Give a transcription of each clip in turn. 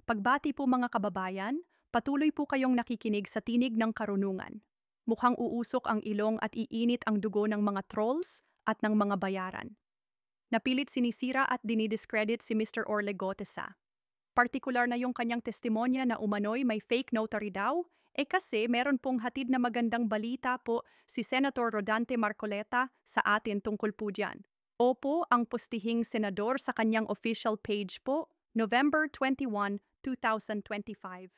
Pagbati po mga kababayan, patuloy po kayong nakikinig sa Tinig ng Karunungan. Mukhang uusok ang ilong at iinit ang dugo ng mga trolls at ng mga bayaran. Napilit sinisira at dinidiscredit si Mr. Orlegotesa. Partikular na yung kanyang testimonya na umano'y may fake notary daw, kasi meron pong hatid na magandang balita po si Senator Rodante Marcoleta sa atin tungkol po dyan. Opo, ang postihing senador sa kanyang official page po, November 21, 2025.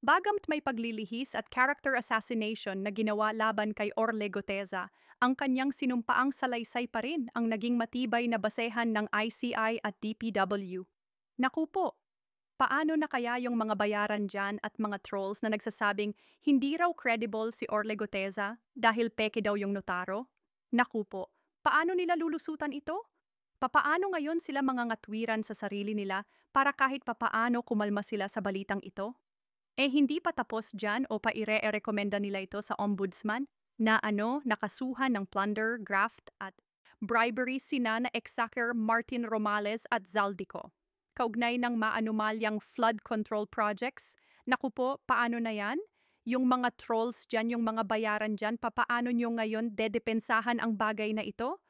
Bagamat may paglilihis at character assassination na ginawa laban kay Orle Goteza, ang kanyang sinumpaang salaysay pa rin ang naging matibay na basehan ng ICI at DPW. Naku po, paano na kaya yung mga bayaran dyan at mga trolls na nagsasabing hindi raw credible si Orle Goteza dahil peke daw yung notaro? Naku po, paano nila lulusutan ito? Papaano ngayon sila mga ngatwiran sa sarili nila para kahit papaano kumalma sila sa balitang ito? Hindi pa tapos dyan o paire-rekomenda nila ito sa ombudsman na nakasuhan ng plunder, graft at bribery sina na executor Martin Romales at Zaldico. Kaugnay ng maanumalyang flood control projects, naku po, paano na yan? Yung mga trolls dyan, yung mga bayaran dyan, papaano nyo ngayon dedepensahan ang bagay na ito?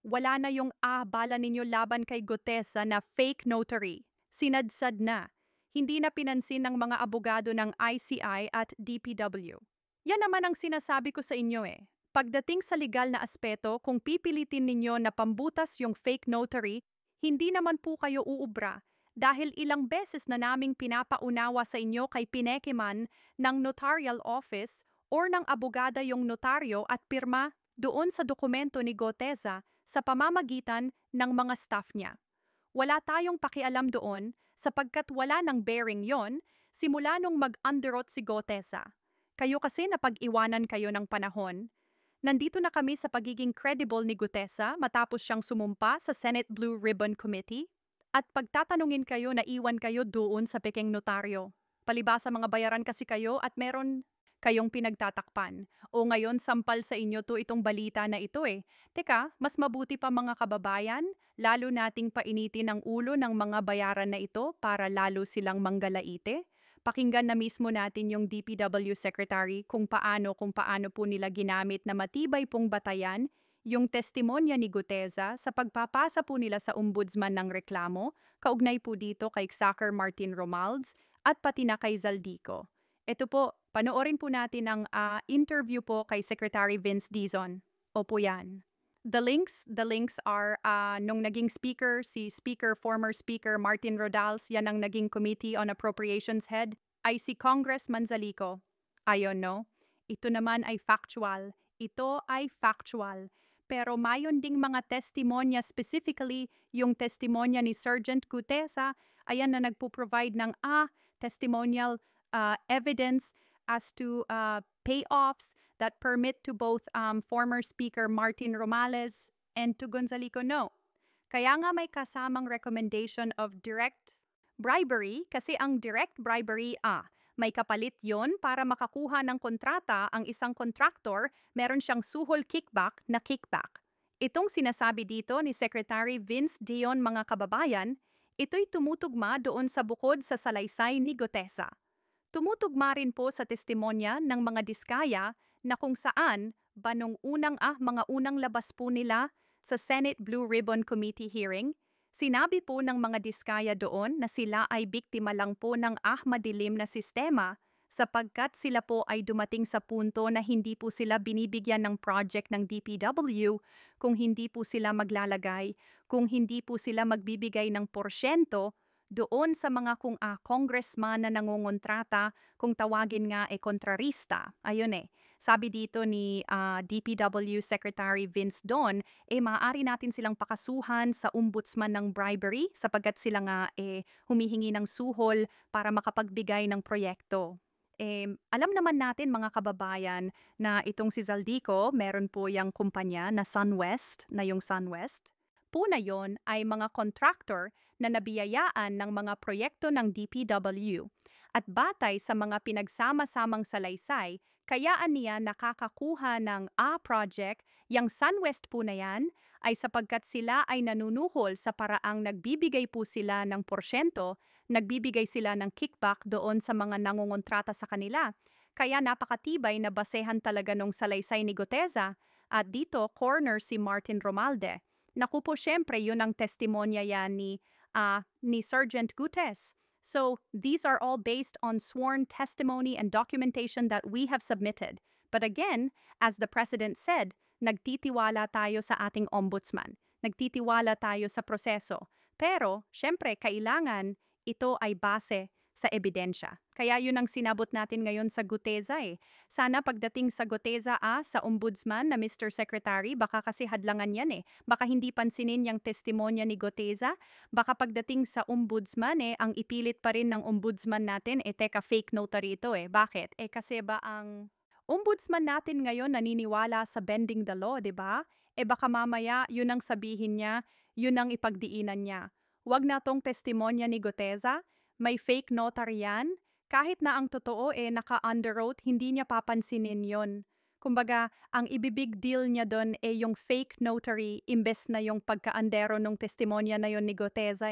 Wala na yung bala ninyo laban kay Gotesa na fake notary. Sinadsad na. Hindi na pinansin ng mga abogado ng ICI at DPW. Yan naman ang sinasabi ko sa inyo Pagdating sa legal na aspeto, kung pipilitin ninyo na pambutas yung fake notary, hindi naman po kayo uubra dahil ilang beses na naming pinapaunawa sa inyo kay pinekeman ng notarial office or ng abogada yung notaryo at pirma doon sa dokumento ni Goteza sa pamamagitan ng mga staff niya. Wala tayong pakialam doon sapagkat wala nang bearing yon simula nung mag-underwrote si Goteza. Kayo kasi napag-iwanan kayo ng panahon. Nandito na kami sa pagiging credible ni Goteza matapos siyang sumumpa sa Senate Blue Ribbon Committee at pagtatanungin kayo na iwan kayo doon sa peking notaryo. Palibasa mga bayaran kasi kayo at meron kayong pinagtatakpan. O ngayon sampal sa inyo to itong balita na ito Teka, mas mabuti pa mga kababayan, lalo nating painitin ang ulo ng mga bayaran na ito para lalo silang manggalaite. Pakinggan na mismo natin yung DPW Secretary kung paano po nila ginamit na matibay pong batayan yung testimonya ni Goteza sa pagpapasa po nila sa ombudsman ng reklamo, kaugnay po dito kay Xaker Martin Romualdez at pati na kay Zaldico. Ito po, panoorin po natin ang interview po kay Secretary Vince Dizon. Opo yan. The links are nung naging speaker, former speaker Martin Rodales, yan ang naging Committee on Appropriations head, ay si Congressman Zaldico. Ayon no? Ito naman ay factual. Ito ay factual. Pero mayon ding mga testimonya, specifically yung testimonya ni Sergeant Gutesa, ayan na nagpo-provide ng testimonial evidence as to payoffs that permit to both former Speaker Martin Romales and to Gonzalico no. Kaya nga may kasamang recommendation of direct bribery kasi ang direct bribery may kapalit yon para makakuha ng kontrata ang isang contractor, meron siyang suhol kickback na kickback. Itong sinasabi dito ni Secretary Vince Dion mga kababayan, ito'y tumutugma doon sa bukod sa salaysay ni Goteza. Tumutugma rin po sa testimonya ng mga diskaya na kung saan ba nung mga unang labas po nila sa Senate Blue Ribbon Committee hearing, sinabi po ng mga diskaya doon na sila ay biktima lang po ng madilim na sistema sapagkat sila po ay dumating sa punto na hindi po sila binibigyan ng project ng DPW kung hindi po sila maglalagay, kung hindi po sila magbibigay ng porsyento doon sa mga congressman na nangungontrata, kung tawagin nga kontrarista. Ayun sabi dito ni DPW Secretary Vince Don, maaari natin silang pakasuhan sa ombudsman ng bribery sapagkat sila nga humihingi ng suhol para makapagbigay ng proyekto. Alam naman natin mga kababayan na itong si Zaldico, meron po yung kumpanya na SunWest, po na yon ay mga contractor na nabiyayaan ng mga proyekto ng DPW. At batay sa mga pinagsama-samang salaysay, kayaan niya nakakakuha ng A project, yang SunWest po na yan, ay sapagkat sila ay nanunuhol sa paraang nagbibigay po sila ng porsyento, nagbibigay sila ng kickback doon sa mga nangungontrata sa kanila. Kaya napakatibay na basehan talaga nung salaysay ni Guteza. At dito, corner si Martin Romalde. Naku po, syempre, yun ang testimonya yan ni Sergeant Gutes. So, these are all based on sworn testimony and documentation that we have submitted. But again, as the President said, nagtitiwala tayo sa ating ombudsman. Nagtitiwala tayo sa proseso. Pero, syempre, kailangan ito ay base sa ebidensya. Kaya yun ang sinabot natin ngayon sa Guteza eh. Sana pagdating sa Guteza sa ombudsman na Mr. Secretary, baka kasi hadlangan yan eh. Baka hindi pansinin yung testimonya ni Guteza. Baka pagdating sa ombudsman ang ipilit pa rin ng ombudsman natin, teka fake notary ito eh. Bakit? Kasi ba ang ombudsman natin ngayon naniniwala sa bending the law, di ba? Baka mamaya yun ang sabihin niya, yun ang ipagdiinan niya. Wag na tong testimonya ni Guteza, may fake notary yan. Kahit na ang totoo naka-under oath, hindi niya papansinin yon. Kumbaga, ang ibibig deal niya doon yung fake notary imbes na yung pagka-andero ng testimonya na yon ni Guteza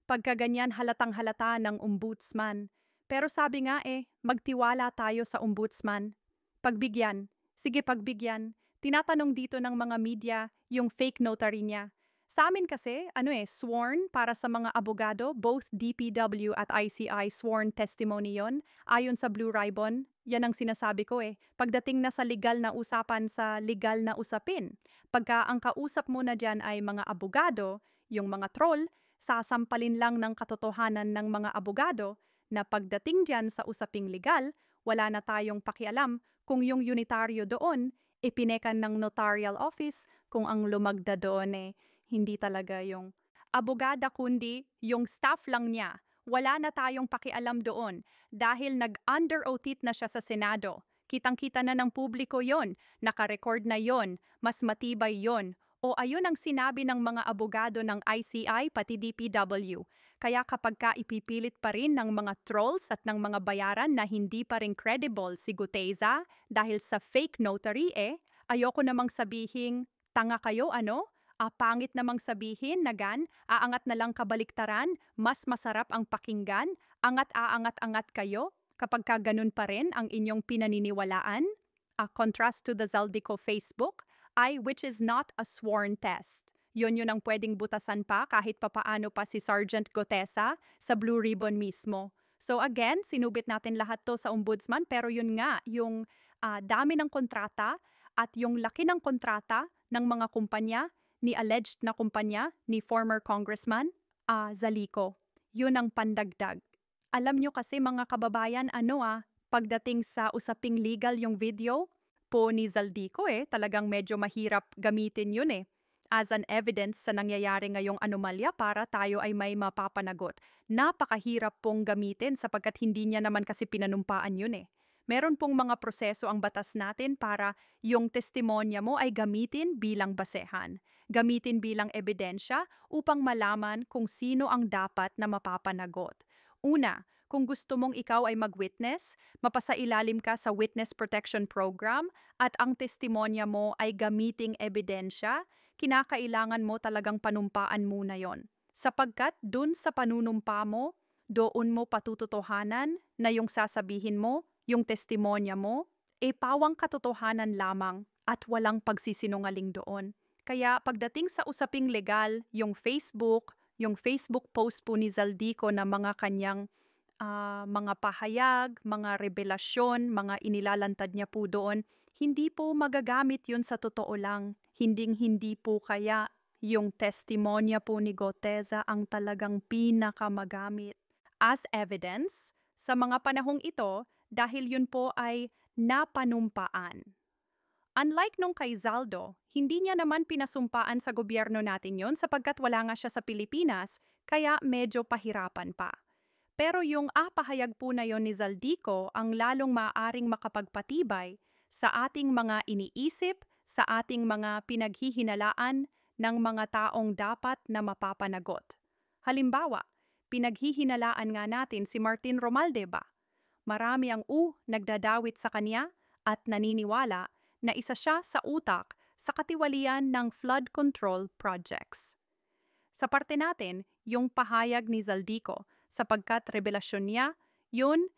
Pagka ganyan halatang halata ng ombudsman. Pero sabi nga magtiwala tayo sa ombudsman. Pagbigyan, sige pagbigyan. Tinatanong dito ng mga media yung fake notary niya. Sa amin kasi, sworn para sa mga abogado, both DPW at ICI sworn testimony yon. Ayon sa Blue Ribbon, yan ang sinasabi ko Pagdating na sa legal na usapan sa legal na usapin, pagka ang kausap mo na dyan ay mga abogado, yung mga troll, sasampalin lang ng katotohanan ng mga abogado na pagdating dyan sa usaping legal, wala na tayong pakialam kung yung unitaryo doon, ipinekan ng notarial office, kung ang lumagda doon hindi talaga yung abogada kundi yung staff lang niya. Wala na tayong pakialam doon dahil nag-under oath na siya sa Senado. Kitang-kita na ng publiko yon, naka-record na yon, mas matibay yon. O ayun ang sinabi ng mga abogado ng ICI pati DPW. Kaya kapag ka ipipilit pa rin ng mga trolls at ng mga bayaran na hindi pa rin credible si Guteza dahil sa fake notary ayoko namang sabihin, tanga kayo pangit namang sabihin na aangat na lang kabaliktaran, mas masarap ang pakinggan, aangat kayo kapag ka ganun pa rin ang inyong pinaniniwalaan. Contrast to the Zaldico Facebook, which is not a sworn test. Yun ang pwedeng butasan pa kahit papaano pa si Sergeant Gutesa sa Blue Ribbon mismo. So again, sinubit natin lahat to sa ombudsman pero yun nga, yung dami ng kontrata at yung laki ng kontrata ng mga kumpanya ni alleged na kumpanya ni former Congressman Zalico. Yun ang pandagdag. Alam nyo kasi mga kababayan, pagdating sa usaping legal yung video po ni Zaldico talagang medyo mahirap gamitin yun as an evidence sa nangyayari ngayong anomalya para tayo ay may mapapanagot. Napakahirap pong gamitin sapagkat hindi niya naman kasi pinanumpaan yun Meron pong mga proseso ang batas natin para yung testimonya mo ay gamitin bilang basehan, gamitin bilang ebidensya upang malaman kung sino ang dapat na mapapanagot. Una, kung gusto mong ikaw ay mag-witness, mapasailalim ka sa Witness Protection Program at ang testimonya mo ay gamiting ebidensya, kinakailangan mo talagang panumpaan muna yon. Sapagkat dun sa panunumpa mo, doon mo patututuhanan na yung sasabihin mo, yung testimonya mo, pawang katotohanan lamang at walang pagsisinungaling doon. Kaya pagdating sa usaping legal, yung Facebook post po ni Zaldico na mga kanyang mga pahayag, mga revelasyon, mga inilalantad niya po doon, hindi po magagamit yun sa totoo lang. Hindi po kaya yung testimonya po ni Guteza ang talagang pinakamagamit as evidence sa mga panahong ito dahil yun po ay napanumpaan. Unlike nung kay Zaldo, hindi niya naman pinasumpaan sa gobyerno natin yon sapagkat wala nga siya sa Pilipinas, kaya medyo pahirapan pa. Pero yung pahayag po na yon ni Zaldico ang lalong maaaring makapagpatibay sa ating mga iniisip, sa ating mga pinaghihinalaan ng mga taong dapat na mapapanagot. Halimbawa, pinaghihinalaan nga natin si Martin Romualdez ba? marami ang nagdadawit sa kanya at naniniwala na isa siya sa utak sa katiwalian ng flood control projects. Sa parte natin, yung pahayag ni Zaldico sapagkat revelasyon niya, yun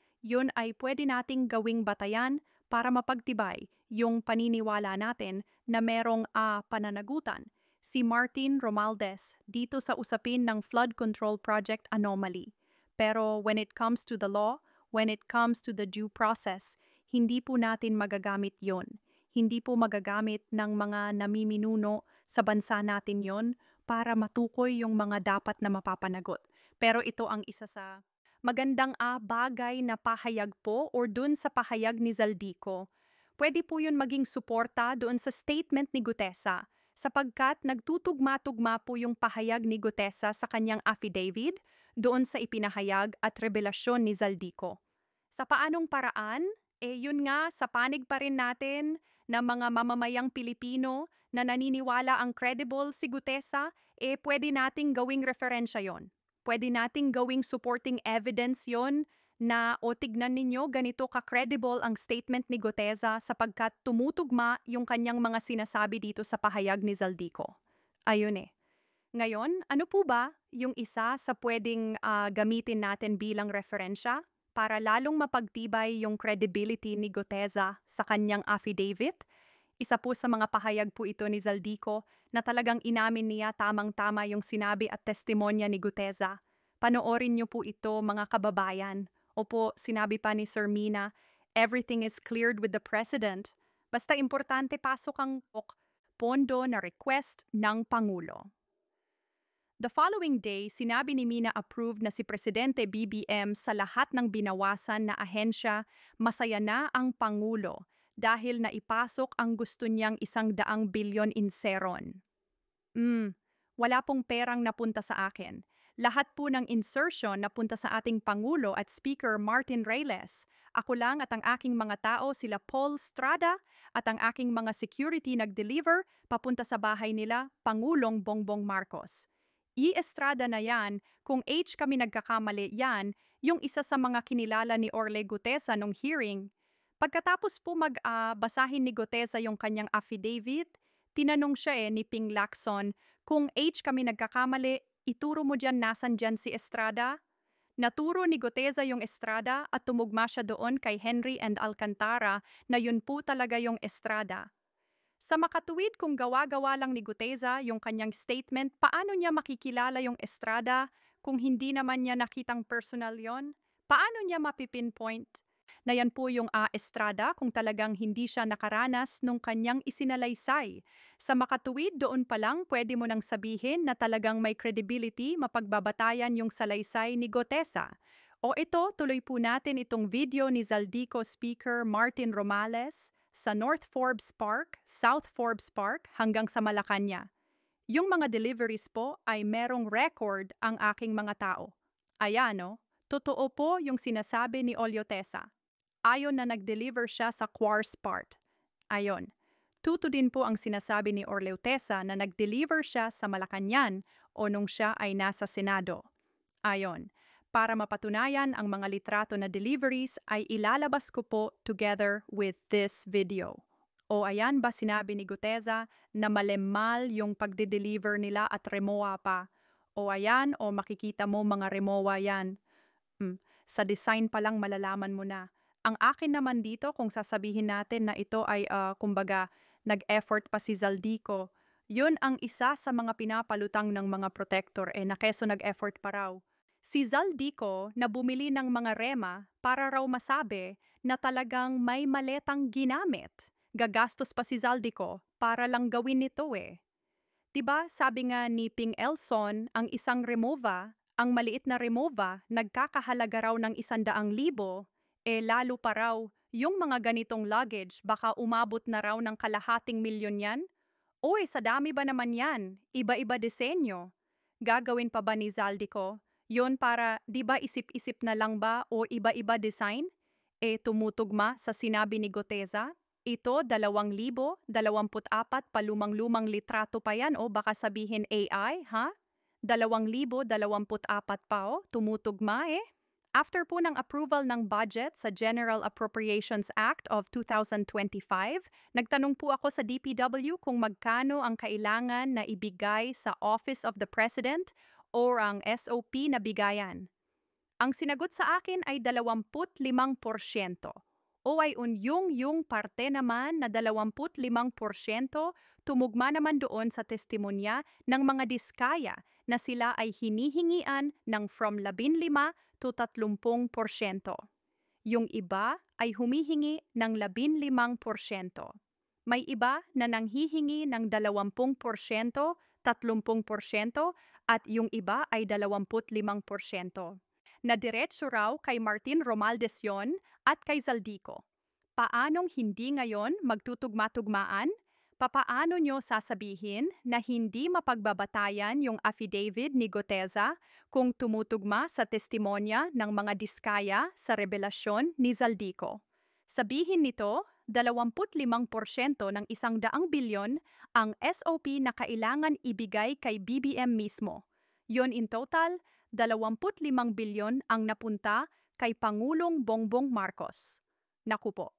ay pwede nating gawing batayan para mapagtibay yung paniniwala natin na merong pananagutan si Martin Romualdez dito sa usapin ng flood control project anomaly. Pero when it comes to the law, when it comes to the due process, hindi po natin magagamit yon. Hindi po magagamit ng mga namiminuno sa bansa natin yon para matukoy yung mga dapat na mapapanagot. Pero ito ang isa sa magandang bagay na pahayag po or dun sa pahayag ni Zaldico. Pwede po yun maging suporta doon sa statement ni Gutesa sapagkat nagtutugma-tugma po yung pahayag ni Gutesa sa kanyang affidavit doon sa ipinahayag at revelasyon ni Zaldico. Sa paanong paraan? Yun nga, sa panig pa rin natin na mga mamamayang Pilipino na naniniwala ang credible si Gutesa, pwede nating gawing referensya yon. Pwede nating gawing supporting evidence yon na tignan ninyo ganito ka-credible ang statement ni Gutesa sapagkat tumutugma yung kanyang mga sinasabi dito sa pahayag ni Zaldico. Ayun Ngayon, ano po ba yung isa sa pwedeng gamitin natin bilang referensya para lalong mapagtibay yung credibility ni Gutesa sa kanyang affidavit? Isa po sa mga pahayag po ito ni Zaldico na talagang inamin niya tamang-tama yung sinabi at testimonya ni Gutesa. Panoorin niyo po ito mga kababayan. Opo, sinabi pa ni Sir Mina, everything is cleared with the President. Basta importante pasok ang pondo na request ng Pangulo. The following day, sinabi ni Mina approved na si Presidente BBM sa lahat ng binawasan na ahensya, masaya na ang Pangulo dahil naipasok ang gusto niyang 100 bilyon in seron. Wala pong perang napunta sa akin. Lahat po ng insertion napunta sa ating Pangulo at Speaker Martin Romualdez. Ako lang at ang aking mga tao sila Paul Estrada at ang aking mga security nag-deliver papunta sa bahay nila Pangulong Bongbong Marcos. Estrada na yan, kung kami nagkakamali yan, yung isa sa mga kinilala ni Orle Gutesa nung hearing. Pagkatapos po basahin ni Gutesa yung kanyang affidavit, tinanong siya ni Ping Lacson, kung kami nagkakamali, ituro mo dyan nasan dyan si Estrada? Naturo ni Gutesa yung Estrada at tumugma siya doon kay Henry and Alcantara na yun po talaga yung Estrada. Sa makatuwid kung gawa-gawa lang ni Gutesa yung kanyang statement, paano niya makikilala yung Estrada kung hindi naman niya nakitang personal yon? Paano niya mapipinpoint na yan po yung Estrada kung talagang hindi siya nakaranas nung kanyang isinalaysay? Sa makatuwid, doon pa lang pwede mo nang sabihin na talagang may credibility mapagbabatayan yung salaysay ni Gutesa. O ito, tuloy po natin itong video ni Zaldico Speaker Martin Romualdez sa North Forbes Park, South Forbes Park hanggang sa Malacanang. Yung mga deliveries po ay merong record ang aking mga tao. Ayan totoo po yung sinasabi ni Olyotesa. Ayon na nag-deliver siya sa Quartz part. Ayon, tuto din po ang sinasabi ni Olyotesa na nag-deliver siya sa Malacanang o nung siya ay nasa Senado. Ayon, para mapatunayan ang mga litrato na deliveries ay ilalabas ko po together with this video. O ayan ba sinabi ni Gutesa na malemal yung pagde-deliver nila at remoa pa? O ayan o makikita mo mga remoa yan. Sa design pa lang malalaman mo na. Ang akin naman dito kung sasabihin natin na ito ay kumbaga nag-effort pa si Zaldico, yun ang isa sa mga pinapalutang ng mga protector na keso nag-effort pa raw. Si Zaldico na bumili ng mga rema para raw masabi na talagang may maletang ginamit. Gagastos pa si Zaldico para lang gawin nito Diba sabi nga ni Ping Elson, ang isang remova, ang maliit na remova, nagkakahalaga raw ng 100,000, lalo pa raw, yung mga ganitong luggage baka umabot na raw ng kalahating milyon yan? Sa dami ba naman yan? Iba-iba disenyo. Gagawin pa ba ni Zaldico? Yon para, di ba isip-isip na lang ba o iba-iba design? Tumutugma sa sinabi ni Gutesa? Ito, 2024, palumang-lumang litrato pa yan baka sabihin AI, ha? 2024 pa tumutugma After po ng approval ng budget sa General Appropriations Act of 2025, nagtanong po ako sa DPW kung magkano ang kailangan na ibigay sa Office of the President o ang SOP na bigayan. Ang sinagot sa akin ay 25% o ay yung parte naman na 25% tumugma naman doon sa testimonya ng mga diskaya na sila ay hinihingian ng from 15 to 30%. Yung iba ay humihingi ng 15%. May iba na nanghihingi ng 20%, 30% at yung iba ay 25%. Na diretso raw kay Martin Romualdez yon at kay Zaldico. Paanong hindi ngayon magtutugma-tugmaan? Papaano nyo sasabihin na hindi mapagbabatayan yung affidavit ni Goteza kung tumutugma sa testimonya ng mga diskaya sa revelasyon ni Zaldico? Sabihin nito, 25% ng 100 bilyon ang SOP na kailangan ibigay kay BBM mismo. Yon in total, 25 bilyon ang napunta kay Pangulong Bongbong Marcos. Naku po.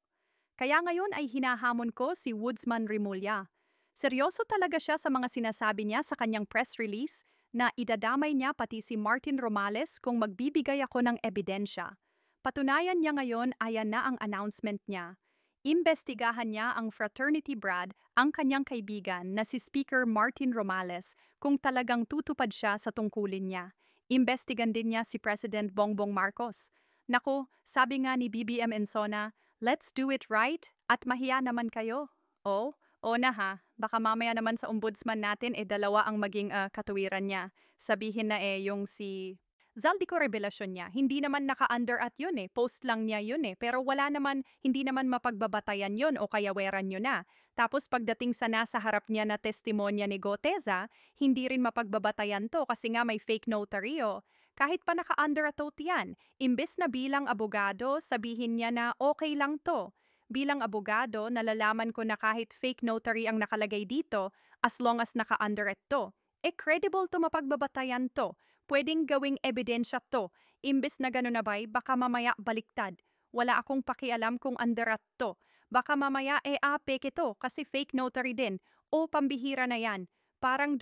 Kaya ngayon ay hinahamon ko si Woodsman Rimulya. Seryoso talaga siya sa mga sinasabi niya sa kanyang press release na idadamay niya pati si Martin Romales kung magbibigay ako ng ebidensya. Patunayan niya ngayon ayan na ang announcement niya. Imbestigahan niya ang fraternity Brad, ang kanyang kaibigan na si Speaker Martin Romales kung talagang tutupad siya sa tungkulin niya. Imbestigan din niya si President Bongbong Marcos. Naku, sabi nga ni BBM Ensona, let's do it right at mahiya naman kayo. O na ha, baka mamaya naman sa ombudsman natin dalawa ang maging katuwiran niya. Sabihin na yung si Zaldico revelasyon niya, hindi naman naka-under at yun post lang niya yun pero wala naman, hindi naman mapagbabatayan yun o kayaweran nyo na. Tapos pagdating sa nasa harap niya na testimonya ni Goteza, hindi rin mapagbabatayan to kasi nga may fake notaryo. Kahit pa naka-under at oath yan, imbes na bilang abogado, sabihin niya na okay lang to. Bilang abogado, nalalaman ko na kahit fake notary ang nakalagay dito, as long as naka-under at to, credible to mapagbabatayan to. Pwedeng gawing ebidensya to. Imbes na gano'n na ba'y, baka mamaya baliktad. Wala akong pakialam kung underat to. Baka mamaya peke to kasi fake notary din. O pambihira na yan. Parang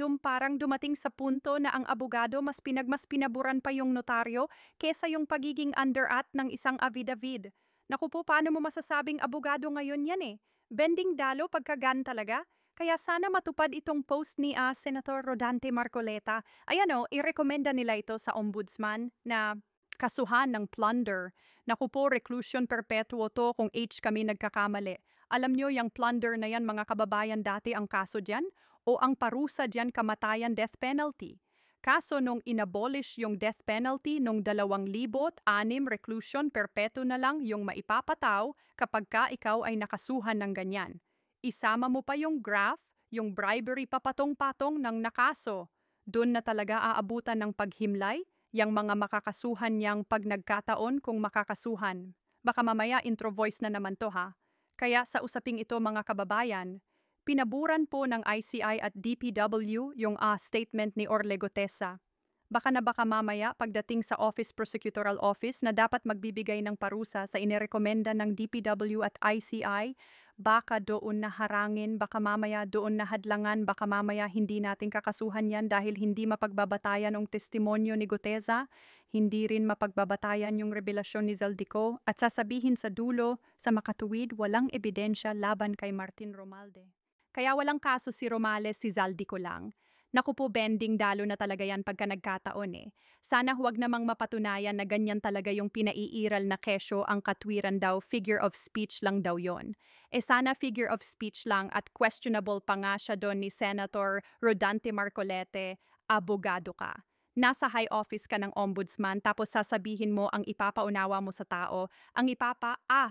dumating sa punto na ang abogado mas pinaburan pa yung notaryo kesa yung pagiging underat ng isang affidavit. Naku po, paano mo masasabing abogado ngayon yan Bending dalo pagkagan talaga? Kaya sana matupad itong post ni Senator Rodante Marcoleta. Ayan irekomenda nila ito sa ombudsman na kasuhan ng plunder. Naku po, reclusion perpetuo to kung kami nagkakamali. Alam nyo, yung plunder na yan, mga kababayan, dati ang kaso dyan? O ang parusa dyan, kamatayan, death penalty? Kaso nung inabolish yung death penalty nung 2006, reclusion perpetuo na lang yung maipapataw kapag ka ikaw ay nakasuhan ng ganyan. Isama mo pa yung graph, yung bribery papatong-patong ng nakaso. Doon na talaga aabutan ng paghimlay, yung mga makakasuhan niyang pag nagkataon kung makakasuhan. Baka mamaya intro voice na naman to ha. Kaya sa usaping ito mga kababayan, pinaburan po ng ICI at DPW yung statement ni Orle Goteza. Baka mamaya pagdating sa Office Prosecutorial Office na dapat magbibigay ng parusa sa inirekomenda ng DPW at ICI, baka doon na harangin, baka mamaya doon na hadlangan, baka mamaya hindi natin kakasuhan yan dahil hindi mapagbabatayan ang testimonyo ni Goteza, hindi rin mapagbabatayan yung revelasyon ni Zaldico, at sasabihin sa dulo, sa makatuwid, walang ebidensya laban kay Martin Romualdez. Kaya walang kaso si Romales, si Zaldico lang. Naku po, bending dalo na talaga yan pagka nagkataon Sana huwag namang mapatunayan na ganyan talaga yung pinaiiral na kesyo ang katwiran daw, figure of speech lang daw yon. Sana figure of speech lang at questionable pa nga siya doon ni Senator Rodante Marcolete, abogado ka. Nasa high office ka ng ombudsman tapos sasabihin mo ang ipapaunawa mo sa tao, ang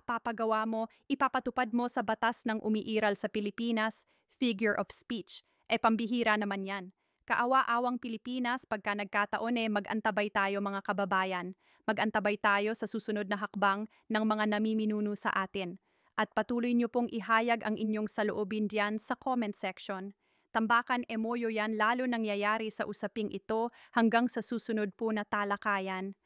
papagawa mo, ipapatupad mo sa batas ng umiiral sa Pilipinas, figure of speech. Pambihira naman yan. Kaawa-awang Pilipinas, pagka nagkataon mag-antabay tayo mga kababayan. Mag-antabay tayo sa susunod na hakbang ng mga namiminuno sa atin. At patuloy niyo pong ihayag ang inyong saloobin diyan sa comment section. Tambakan emoyo yan lalo nangyayari sa usaping ito hanggang sa susunod po na talakayan.